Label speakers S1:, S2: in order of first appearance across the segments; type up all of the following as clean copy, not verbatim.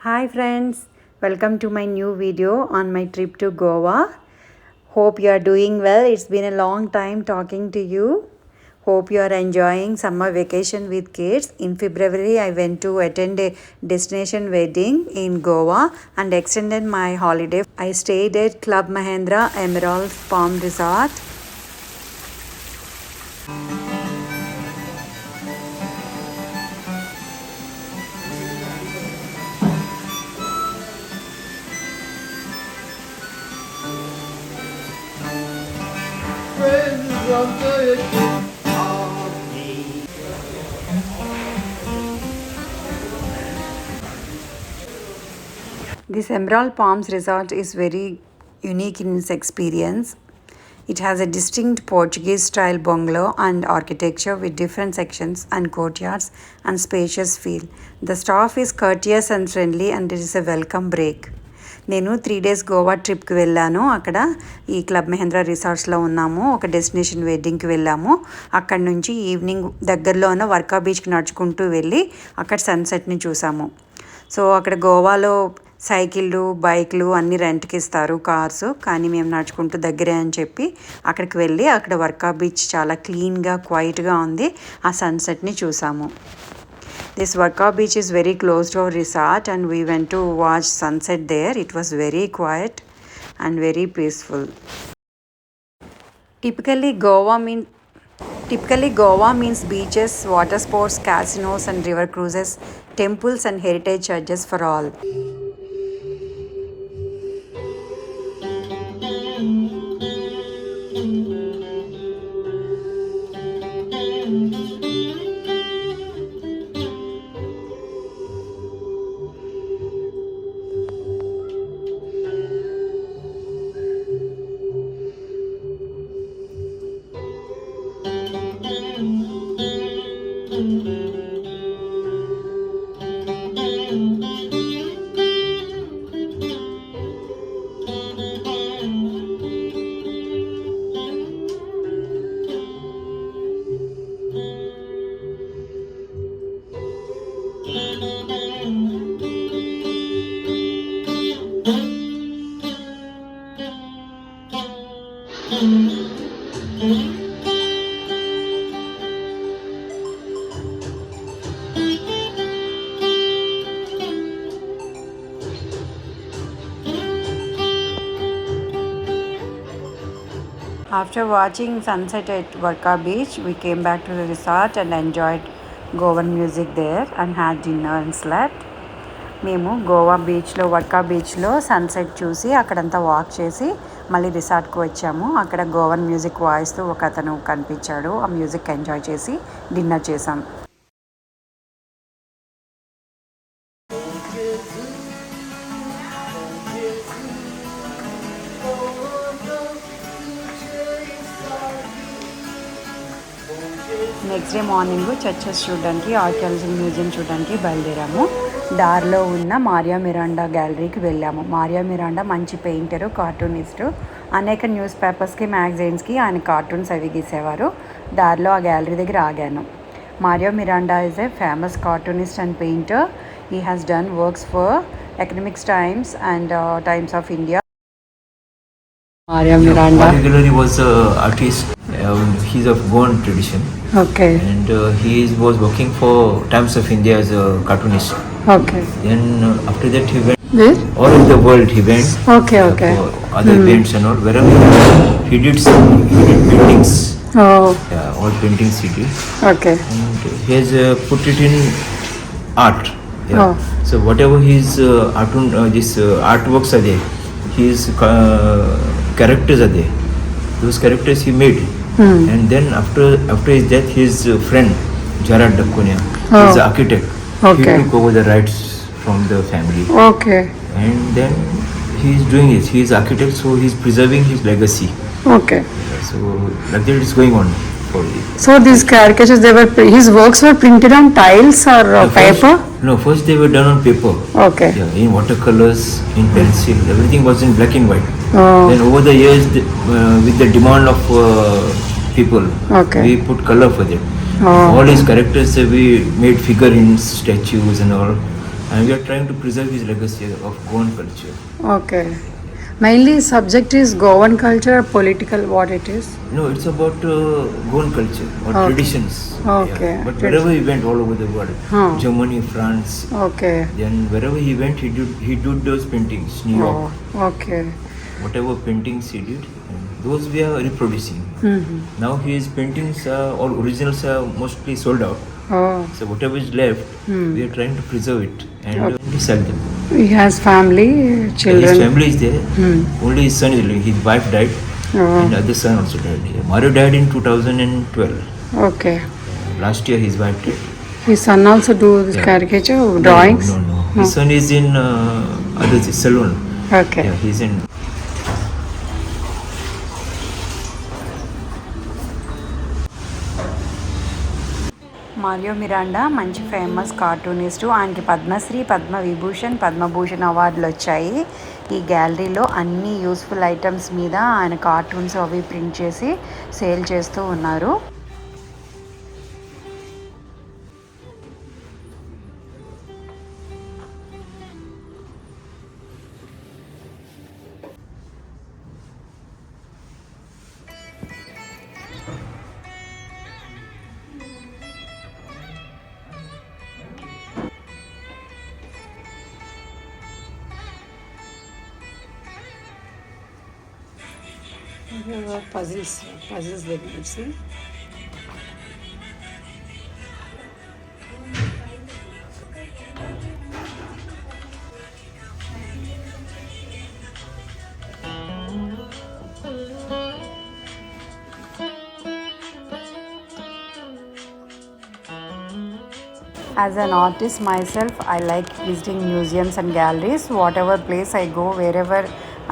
S1: Hi friends, welcome to my new video on my trip to Goa. Hope you are doing well. It's been a long time talking to you. Hope you are enjoying summer vacation with kids. In February, I went to attend a destination wedding in Goa and extended my holiday. I stayed at Club Mahindra Emerald Palm Resort. This Emerald Palms Resort is very unique in its experience. It has a distinct Portuguese style bungalow and architecture with different sections and courtyards and spacious feel. The staff is courteous and friendly and it is a welcome break. నేను 3 days Goa ట్రిప్కి వెళ్ళాను. అక్కడ ఈ club Mahindra రిసార్ట్స్లో ఉన్నాము. ఒక destination వెడ్డింగ్కి వెళ్ళాము. అక్కడ నుంచి ఈవినింగ్ దగ్గరలో ఉన్న వర్కా బీచ్కి నడుచుకుంటూ వెళ్ళి అక్కడ సన్సెట్ని చూసాము. సో అక్కడ గోవాలో సైకిళ్ళు బైక్లు అన్నీ రెంట్కి ఇస్తారు, కార్స్. కానీ మేము నడుచుకుంటూ దగ్గరే అని చెప్పి అక్కడికి వెళ్ళి అక్కడ వర్కా బీచ్ చాలా క్లీన్గా క్వైట్గా ఉంది. ఆ సన్సెట్ని చూసాము. This Varka beach is very close to our resort and we went to watch sunset there. It was very quiet and very peaceful. Typically Goa means beaches, water sports, casinos and river cruises, temples and heritage churches for all. After watching sunset at Varka beach, we came back to the resort and enjoyed Goan music there and had dinner and slept. మేము గోవా బీచ్లో వర్కా బీచ్లో sunset చూసి అక్కడంతా walk చేసి మళ్ళీ రిసార్ట్కి వచ్చాము. అక్కడ Goan music వాయిస్తూ ఒక అతను కనిపించాడు. ఆ మ్యూజిక్ ఎంజాయ్ చేసి డిన్నర్ చేసాం. నెక్స్ట్ డే మార్నింగ్ చర్చెస్ చూడడానికి, ఆర్కియాలజీ మ్యూజియం చూడడానికి బయలుదేరాము. దారిలో ఉన్న మారియా మిరాండా గ్యాలరీకి వెళ్ళాము. మారియా మిరాండా మంచి పెయింటరు, కార్టూనిస్టు. అనేక న్యూస్ పేపర్స్కి, మ్యాగజైన్స్కి ఆయన కార్టూన్స్ అవి గీసేవారు. దారిలో ఆ గ్యాలరీ దగ్గర ఆగాను. Maria Miranda is a famous cartoonist and painter. He has done works for economics times and Times of India. Maria Miranda.
S2: Particularly was an artist. He's of Goan tradition.
S1: Okay.
S2: And he was working for Times of India as a cartoonist.
S1: Okay.
S2: Then after that he went
S1: Where?
S2: all over the world. He went.
S1: Okay. Okay.
S2: For other events and all. Wherever he did paintings.
S1: Oh.
S2: Yeah, all paintings he did.
S1: Okay.
S2: And he has put it in art. Yeah.
S1: Oh.
S2: So whatever his artworks are there, his characters are there. Those characters he made. And then after his death, his friend Gerard Dacunia, is the architect.
S1: Okay.
S2: He took over the rights from the family.
S1: Okay.
S2: And then he is doing it. He is architect, so he is preserving his legacy.
S1: Okay.
S2: So like that is going on for it.
S1: So these caricatures, his works were printed on tiles or paper?
S2: First they were done on paper.
S1: Okay.
S2: Yeah, in watercolors, in pencil, everything was in black and white.
S1: Oh.
S2: Then over the years, with the demand of people,
S1: Okay.
S2: we put color for them.
S1: Oh.
S2: All his characters we made figurines, statues and all. and we are trying to preserve his legacy of Goan culture.
S1: Okay. Mainly subject is Goan culture, political, what it is?
S2: No, it's about Goan culture or
S1: Okay.
S2: traditions.
S1: Okay.
S2: Yeah. But wherever he went all over the world,
S1: Huh.
S2: Germany, France,
S1: Okay.
S2: then wherever he went, he did those paintings. New York,
S1: Oh, okay.
S2: whatever paintings he did, and those we are reproducing.
S1: Mm-hmm.
S2: Now his paintings or originals are mostly sold out.
S1: Oh.
S2: So whatever is left, we are trying to preserve it and sell them.
S1: He has family, children.
S2: His family is there. Only his son is living. His wife died, and other son also died. Mario died in 2012.
S1: Okay.
S2: Last year his wife died.
S1: His son also do this caricature, drawings?
S2: No. His son is in other salon.
S1: Okay.
S2: Yeah, he's in.
S1: Mario Miranda మంచి famous cartoonist. ఆయనకి పద్మశ్రీ, పద్మవిభూషణ్, పద్మభూషణ్ అవార్డులు వచ్చాయి. ఈ గ్యాలరీలో అన్ని useful items మీద ఆయన cartoons అవి ప్రింట్ చేసి సేల్ చేస్తూ ఉన్నారు. puzzles they can see. As an artist myself, I like visiting museums and galleries. Whatever place I go, wherever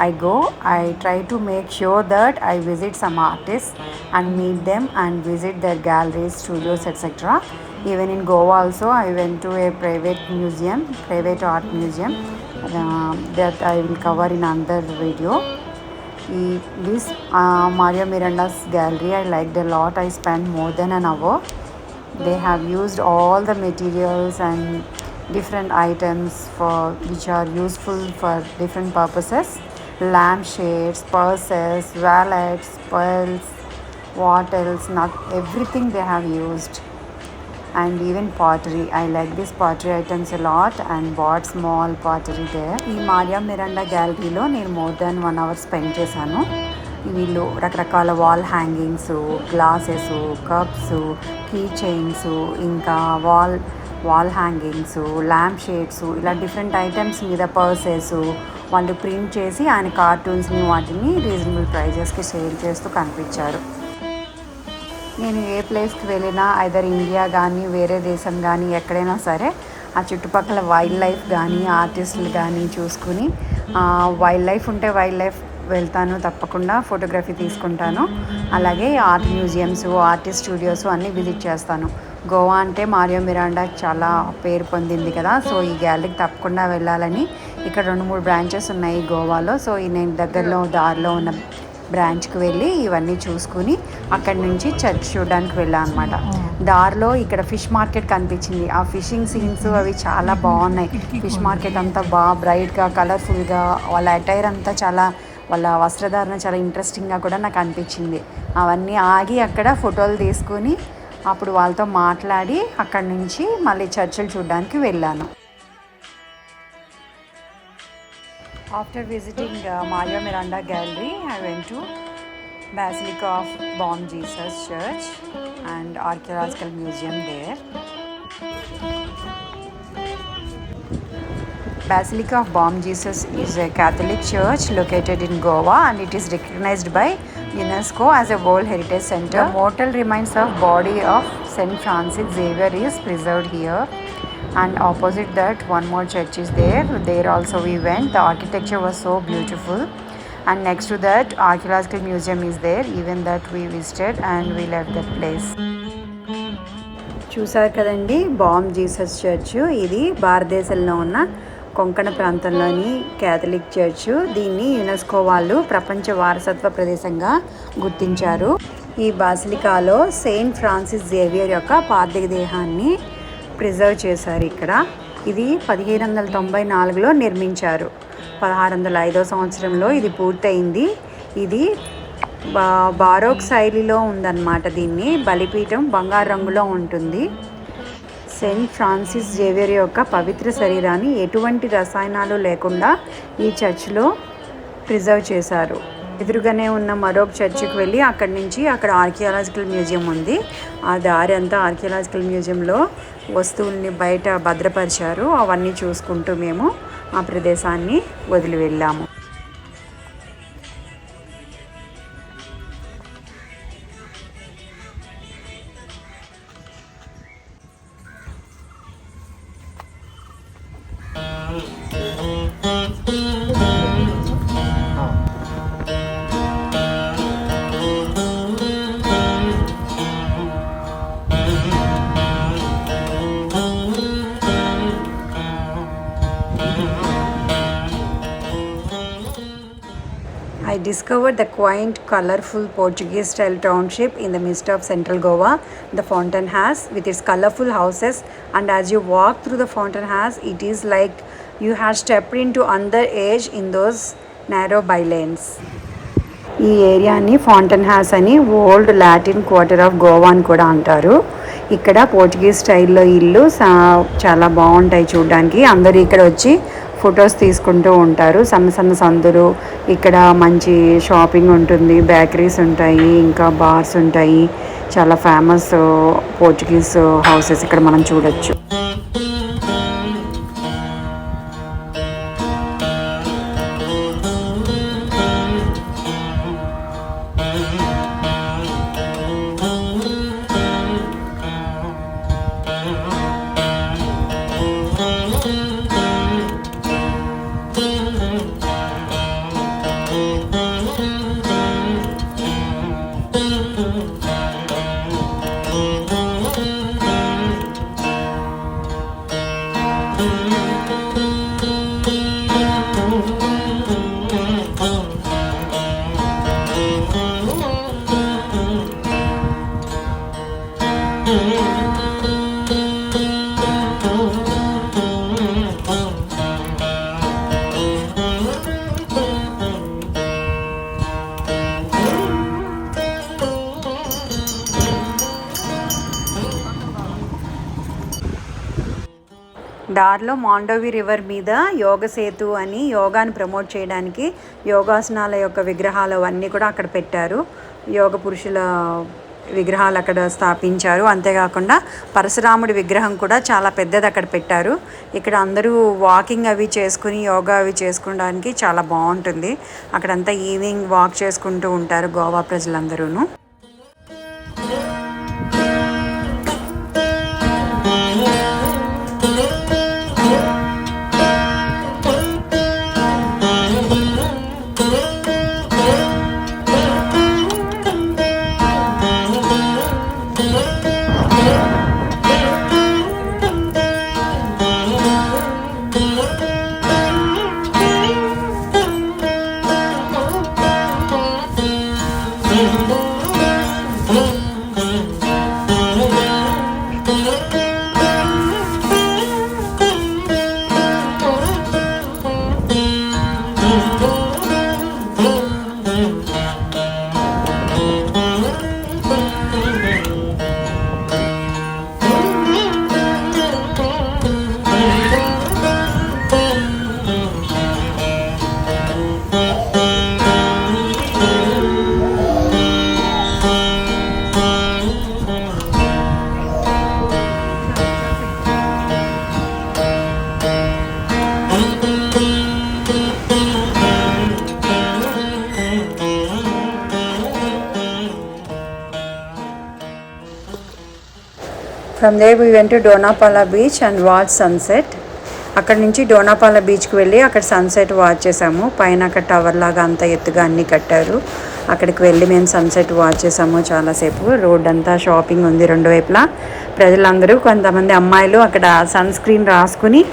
S1: I go, I try to make sure that I visit some artists and meet them and visit their galleries, studios, etc. Even in Goa also, I went to a private art museum that I will cover in another video. This Mario Miranda's gallery I liked a lot. I spent more than an hour. They have used all the materials and different items which are useful for different purposes. Lampshades, purses, wallets, pearls, what else, not everything they have used. And even pottery, I like these pottery items a lot and bought small pottery there. ఈ Mario Miranda గ్యాలరీలో నేను more than 1 hour spend చేశాను. వీళ్ళు రకరకాల wall hangings, glasses, cups, key chains, ఇంకా wall hangings, lamp shades, ఇలా different items మీద purses వాళ్ళు ప్రింట్ చేసి ఆయన కార్టూన్స్ని వాటిని రీజనబుల్ ప్రైజెస్కి సేల్ చేస్తూ కనిపించారు. నేను ఏ ప్లేస్కి వెళ్ళినా ఐదర్ ఇండియా కానీ వేరే దేశం కానీ ఎక్కడైనా సరే ఆ చుట్టుపక్కల వైల్డ్ లైఫ్ కానీ ఆర్టిస్టులు కానీ చూసుకుని వైల్డ్ లైఫ్ ఉంటే వైల్డ్ లైఫ్ వెళ్తాను, తప్పకుండా ఫోటోగ్రఫీ తీసుకుంటాను. అలాగే ఆర్ట్ మ్యూజియంస్, ఆర్టిస్ట్ స్టూడియోస్ అన్నీ విజిట్ చేస్తాను. గోవా అంటే మారియో మిరాండా చాలా పేరు పొందింది కదా, సో ఈ గ్యాలరీకి తప్పకుండా వెళ్ళాలని. ఇక్కడ 2-3 బ్రాంచెస్ ఉన్నాయి గోవాలో. సో నేను దగ్గరలో దారిలో ఉన్న బ్రాంచ్కి వెళ్ళి ఇవన్నీ చూసుకుని అక్కడి నుంచి చర్చ్ చూడడానికి వెళ్ళాను అనమాట. దారిలో ఇక్కడ ఫిష్ మార్కెట్ కనిపించింది. ఆ ఫిషింగ్ సీన్స్ అవి చాలా బాగున్నాయి. ఫిష్ మార్కెట్ అంతా బాగా బ్రైట్గా, కలర్ఫుల్గా, వాళ్ళ అటైర్ అంతా చాలా, వాళ్ళ వస్త్రధారణ చాలా ఇంట్రెస్టింగ్గా కూడా నాకు అనిపించింది. అవన్నీ ఆగి అక్కడ ఫోటోలు తీసుకుని అప్పుడు వాళ్ళతో మాట్లాడి అక్కడి నుంచి మళ్ళీ చర్చిలు చూడడానికి వెళ్ళాను. After visiting Mario Miranda Gallery, I went to Basilica of Bom Jesus Church and Archaeological Museum there. Basilica of Bom Jesus is a Catholic church located in Goa and it is recognized by UNESCO as a World Heritage Center. The mortal remains of body of Saint Francis Xavier is preserved here. And opposite that one more church is there. There also we went. The architecture was so beautiful. And next to that archaeological museum is there. Even that we visited and we left that place. చూసారు కదండి balm Jesus church. ఇది భారతదేశంలో ఉన్న కొంకణ ప్రాంతంలోని Catholic church. దీన్ని UNESCO వాళ్ళు ప్రపంచ వారసత్వ ప్రదేశంగా గుర్తించారు. ఈ బాసిలికాలో సెయింట్ ఫ్రాన్సిస్ జేవియర్ యొక్క పార్థిక దేహాన్ని ప్రిజర్వ్ చేశారు ఇక్కడ. ఇది 1794లో నిర్మించారు. 1605వ సంవత్సరంలో ఇది పూర్తయింది. ఇది బారోక్ శైలిలో ఉందన్నమాట. దీన్ని బలిపీఠం బంగారు రంగులో ఉంటుంది. సెయింట్ ఫ్రాన్సిస్ జేవియర్ యొక్క పవిత్ర శరీరాన్ని ఎటువంటి రసాయనాలు లేకుండా ఈ చర్చ్లో ప్రిజర్వ్ చేశారు. ఎదురుగానే ఉన్న మరొక చర్చికి వెళ్ళి అక్కడ ఆర్కియాలజికల్ మ్యూజియం ఉంది. ఆ దారి అంతా ఆర్కియాలజికల్ మ్యూజియంలో వస్తువుల్ని బయట భద్రపరిచారు. అవన్నీ చూసుకుంటూ మేము ఆ ప్రదేశాన్ని వదిలి వెళ్ళాము. I discovered the quaint, colorful Portuguese-style township in the midst of central Goa, the Fountain House, with its colorful houses. And as you walk through the Fountain House, it is like you have stepped into another age in those narrow bylanes. ఈ ఏరియాని fountain house అని old Latin quarter of Goa అని కూడా అంటారు. ఇక్కడ Portuguese స్టైల్లో ఇల్లు చాలా బాగుంటాయి చూడడానికి. అందరూ ఇక్కడ వచ్చి ఫొటోస్ తీసుకుంటూ ఉంటారు. సన్న సందులు, ఇక్కడ మంచి షాపింగ్ ఉంటుంది, బేకరీస్ ఉంటాయి, ఇంకా బార్స్ ఉంటాయి. చాలా ఫేమస్ పోర్చుగీస్ హౌసెస్ ఇక్కడ మనం చూడొచ్చు. దారిలో మాండోవి రివర్ మీద యోగ సేతు అని యోగాని ప్రమోట్ చేయడానికి యోగాసనాల యొక్క విగ్రహాలు అవన్నీ కూడా అక్కడ పెట్టారు. యోగ పురుషుల విగ్రహాలు అక్కడ స్థాపించారు. అంతేకాకుండా పరశురాముడి విగ్రహం కూడా చాలా పెద్దది అక్కడ పెట్టారు. ఇక్కడ అందరూ వాకింగ్ అవి చేసుకుని యోగా అవి చేసుకోవడానికి చాలా బాగుంటుంది. అక్కడంతా ఈవినింగ్ వాక్ చేసుకుంటూ ఉంటారు గోవా ప్రజలందరూ. From there we went to Donapala beach and watched sunset. అక్కడ నుంచి డోనాపాల బీచ్కి వెళ్ళి అక్కడ సన్సెట్ వాచ్ చేసాము. పైన అక్కడ టవర్ లాగా అంత ఎత్తుగా అన్నీ కట్టారు. అక్కడికి వెళ్ళి మేము సన్సెట్ వాచ్ చేసాము చాలాసేపు. రోడ్ అంతా షాపింగ్ ఉంది రెండు వైపులా. ప్రజలందరూ కొంతమంది అమ్మాయిలు అక్కడ సన్ స్క్రీన్ రాసుకుని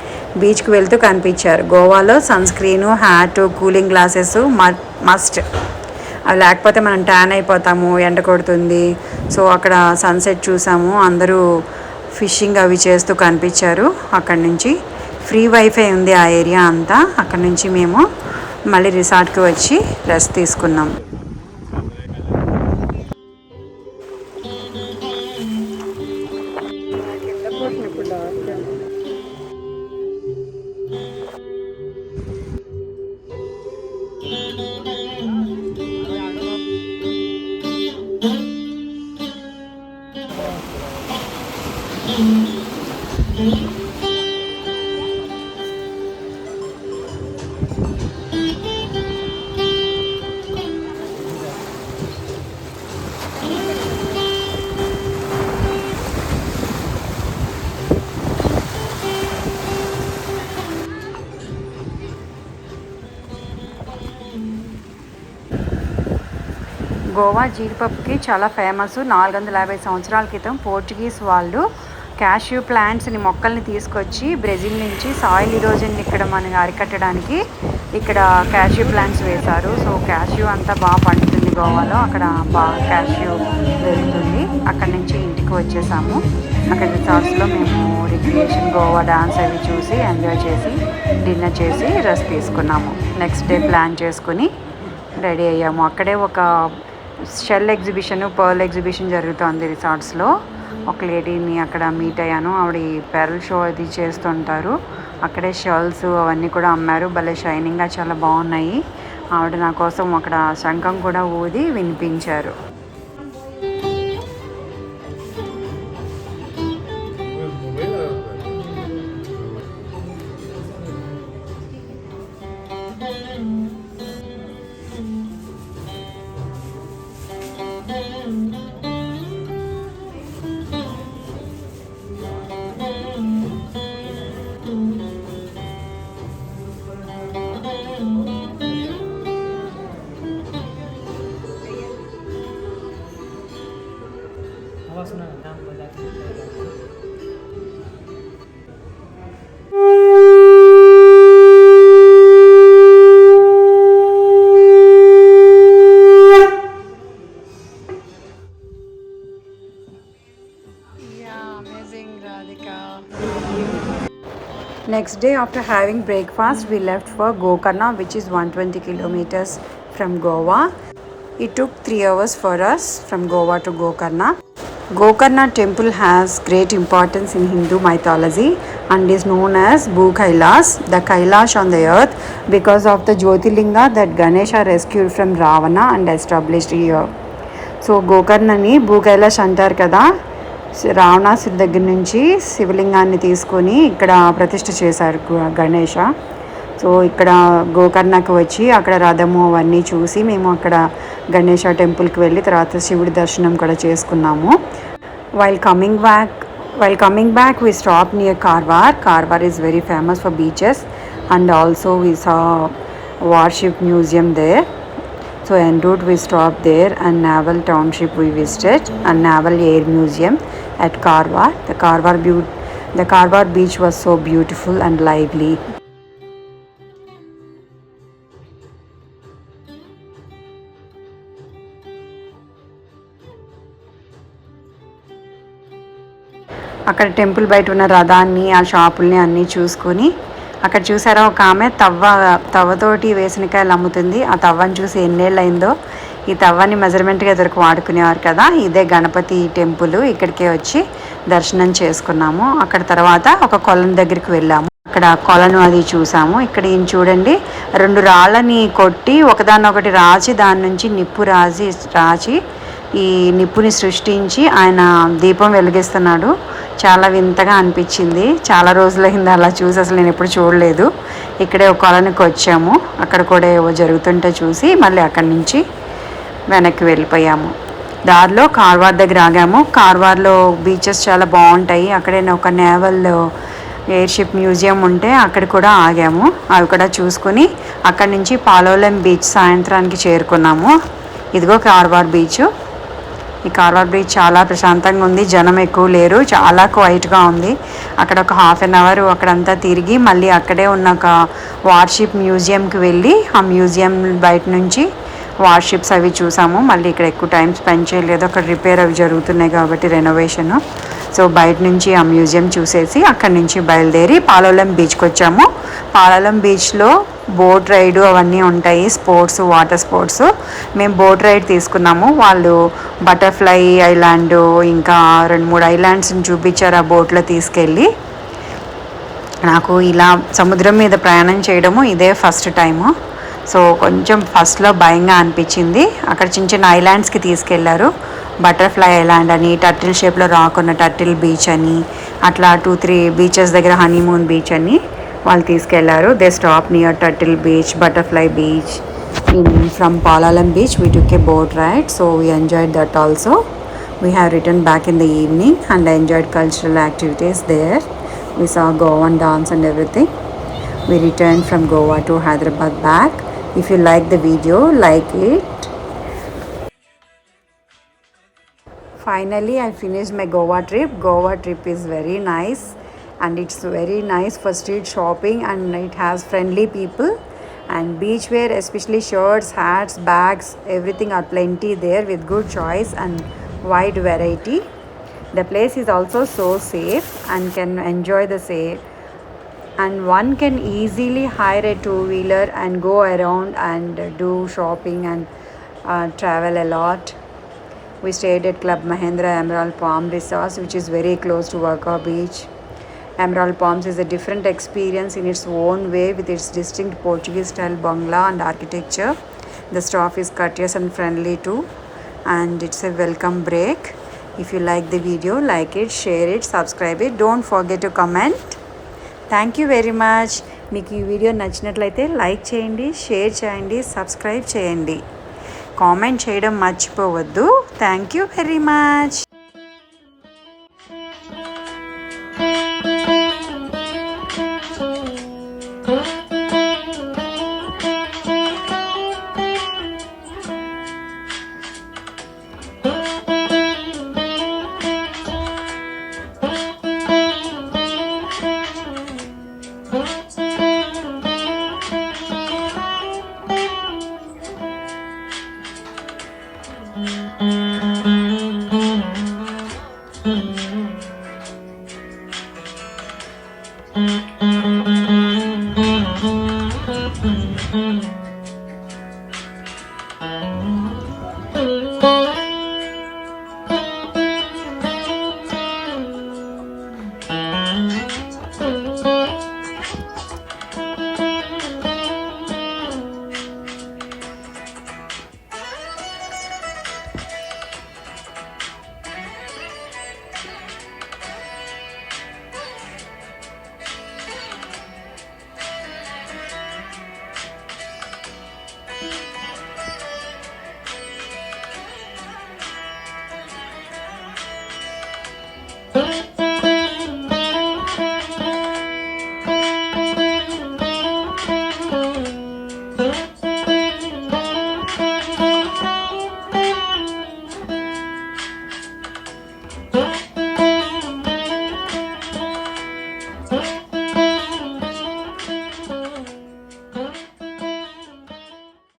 S1: బీచ్కి వెళ్తూ కనిపించారు. గోవాలో sunscreen, hat, cooling glasses must. అవి లేకపోతే మనం ట్యాన్ అయిపోతాము, ఎండ కొడుతుంది. సో అక్కడ సన్సెట్ చూసాము. అందరూ ఫిషింగ్ అవి చేస్తూ కనిపించారు. అక్కడి నుంచి ఫ్రీ వైఫై ఉంది ఆ ఏరియా అంతా. అక్కడ నుంచి మేము మళ్ళీ రిసార్ట్కి వచ్చి రెస్ట్ తీసుకున్నాం. గోవా జీడిపప్పుకి చాలా ఫేమస్. 450 సంవత్సరాల క్రితం పోర్చుగీస్ వాళ్ళు క్యాష్యూ ప్లాంట్స్ని మొక్కల్ని తీసుకొచ్చి బ్రెజిల్ నుంచి సాయిల్ ఇరోజన్ ఇక్కడ మనకి అరికట్టడానికి ఇక్కడ క్యాష్యూ ప్లాంట్స్ వేశారు. సో క్యాష్యూ అంతా బాగా పండుతుంది గోవాలో, అక్కడ బాగా క్యాష్యూ దొరుకుతుంది. అక్కడి నుంచి ఇంటికి వచ్చేసాము. అక్కడ రిసార్ట్స్లో మేము రిక్రియేషన్ గోవా డాన్స్ అవి చూసి ఎంజాయ్ చేసి డిన్నర్ చేసి రెస్ట్ తీసుకున్నాము. నెక్స్ట్ డే ప్లాన్ చేసుకుని రెడీ అయ్యాము. అక్కడే ఒక షెల్ ఎగ్జిబిషన్, పర్ల్ ఎగ్జిబిషన్ జరుగుతుంది రిసార్ట్స్లో. ఒక లేడీని అక్కడ మీట్ అయ్యాను. ఆవిడ పెరల్ షో అది చేస్తుంటారు. అక్కడే షెల్స్ అవన్నీ కూడా అమ్మారు. భలే షైనింగ్గా చాలా బాగున్నాయి. ఆవిడ నా కోసం అక్కడ శంఖం కూడా ఊది వినిపించారు. Next day, after having breakfast, we left for Gokarna, which is 120 kilometers from Goa. It took 3 hours for us from Goa to Gokarna. Gokarna temple has great importance in Hindu mythology and is known as Bhu Kailas, the Kailash on the earth, because of the Jyotirlinga that Ganesha rescued from Ravana and established here. So Gokarnani Bhu Kailash antaru kada. రావణాసుడి దగ్గర నుంచి శివలింగాన్ని తీసుకొని ఇక్కడ ప్రతిష్ఠ చేశారు Ganesha. So ఇక్కడ గోకర్ణకి వచ్చి అక్కడ రథము అవన్నీ చూసి మేము అక్కడ గణేష టెంపుల్కి వెళ్ళి తర్వాత శివుడి దర్శనం కూడా చేసుకున్నాము. While coming back we stopped near Karwar. Karwar is very famous for beaches and also we saw warship museum there. So en route we stopped there and Naval Township we visited and Naval Air Museum at Karwar. The Karwar beach was so beautiful and lively. అక్కడ temple బయట ఉన్న రథాన్ని ఆ షాపుల్ని అన్నీ చూసుకొని అక్కడ చూసారా ఒక ఆమె తవ్వతోటి వేసినకాయలు అమ్ముతుంది. ఆ తవ్వని చూసి ఎన్నేళ్ళు అయిందో. ఈ తవ్వని మెజర్మెంట్గా ఎదురుకు వాడుకునేవారు కదా. ఇదే గణపతి టెంపుల్. ఇక్కడికే వచ్చి దర్శనం చేసుకున్నాము. అక్కడ తర్వాత ఒక కొలను దగ్గరికి వెళ్ళాము. అక్కడ కొలను అది చూసాము. ఇక్కడ ఈయన చూడండి 2 రాళ్ళని కొట్టి ఒకదాన్నొకటి రాచి దాని నుంచి నిప్పు రాచి ఈ నిప్పుని సృష్టించి ఆయన దీపం వెలిగిస్తున్నాడు. చాలా వింతగా అనిపించింది. చాలా రోజులైంది అలా చూసి, అసలు నేను ఎప్పుడు చూడలేదు. ఇక్కడే ఒక కొలనికి వచ్చాము. అక్కడ కూడా ఏవో జరుగుతుంటే చూసి మళ్ళీ అక్కడి నుంచి వెనక్కి వెళ్ళిపోయాము. దారిలో కార్వార్ దగ్గర ఆగాము. కార్వార్లో బీచెస్ చాలా బాగుంటాయి. అక్కడే ఒక నేవల్ ఎయిర్షిప్ మ్యూజియం ఉంటే అక్కడ కూడా ఆగాము. అవి కూడా చూసుకుని అక్కడి నుంచి పాలోలెం బీచ్ సాయంత్రానికి చేరుకున్నాము. ఇదిగో కార్వార్ బీచ్. ఈ కార్వార్ బీచ్ చాలా ప్రశాంతంగా ఉంది. జనం ఎక్కువ లేరు. చాలా క్వైట్గా ఉంది. అక్కడ ఒక ½ అవర్ అక్కడంతా తిరిగి మళ్ళీ అక్కడే ఉన్న ఒక వార్షిప్ మ్యూజియంకి వెళ్ళి ఆ మ్యూజియం బయట నుంచి వార్షిప్స్ అవి చూసాము. మళ్ళీ ఇక్కడ ఎక్కువ టైం స్పెండ్ చేయలేదు. అక్కడ రిపేర్ అవి జరుగుతున్నాయి కాబట్టి రెనోవేషను. సో బయట నుంచి ఆ మ్యూజియం చూసేసి అక్కడి నుంచి బయలుదేరి పాలోలం బీచ్కి వచ్చాము. పాలోలం బీచ్లో బోట్ రైడ్ అవన్నీ ఉంటాయి, స్పోర్ట్స్, వాటర్ స్పోర్ట్స్. మేము బోట్ రైడ్ తీసుకున్నాము. వాళ్ళు బటర్ఫ్లై ఐలాండ్ ఇంకా 2-3 ఐలాండ్స్ని చూపించారు ఆ బోట్లో తీసుకెళ్ళి. నాకు ఇలా సముద్రం మీద ప్రయాణం చేయడము ఇదే ఫస్ట్ టైము. సో కొంచెం ఫస్ట్లో భయంగా అనిపించింది. అక్కడ చిన్న చిన్న ఐలాండ్స్కి తీసుకెళ్లారు. బటర్ఫ్లై ఐలాండ్ అని, టర్టిల్ షేప్లో రాకున్న టర్టిల్ బీచ్ అని, అట్లా 2-3 బీచెస్ దగ్గర హనీమూన్ బీచ్ అని వాళ్ళు తీసుకెళ్లారు. They stop near turtle beach, butterfly beach. From Palolem beach we took a boat ride, so we enjoyed that also. We have returned back in the evening and enjoyed cultural activities there. We saw Goan dance and everything. We returned from Goa to Hyderabad back. If you like the video, like it. Finally, I finished my Goa trip. Goa trip is very nice and it's very nice for street shopping and it has friendly people and beach wear, especially shirts, hats, bags, everything are plenty there with good choice and wide variety. The place is also so safe and can enjoy the safe, and one can easily hire a two-wheeler and go around and do shopping and travel a lot. We stayed at Club Mahendra Emerald Palm Resort, which is very close to Varka Beach. Emerald Palms is a different experience in its own way with its distinct Portuguese style bungalow and architecture. The staff is courteous and friendly too, and it's a welcome break. If you like the video, like it, share it, subscribe it. Don't forget to comment. Thank you very much. మీకు ఈ video నచ్చినట్లయితే like చేయండి, share చేయండి, subscribe చేయండి, comment చేయడం మర్చిపోవద్దు. Thank you very much.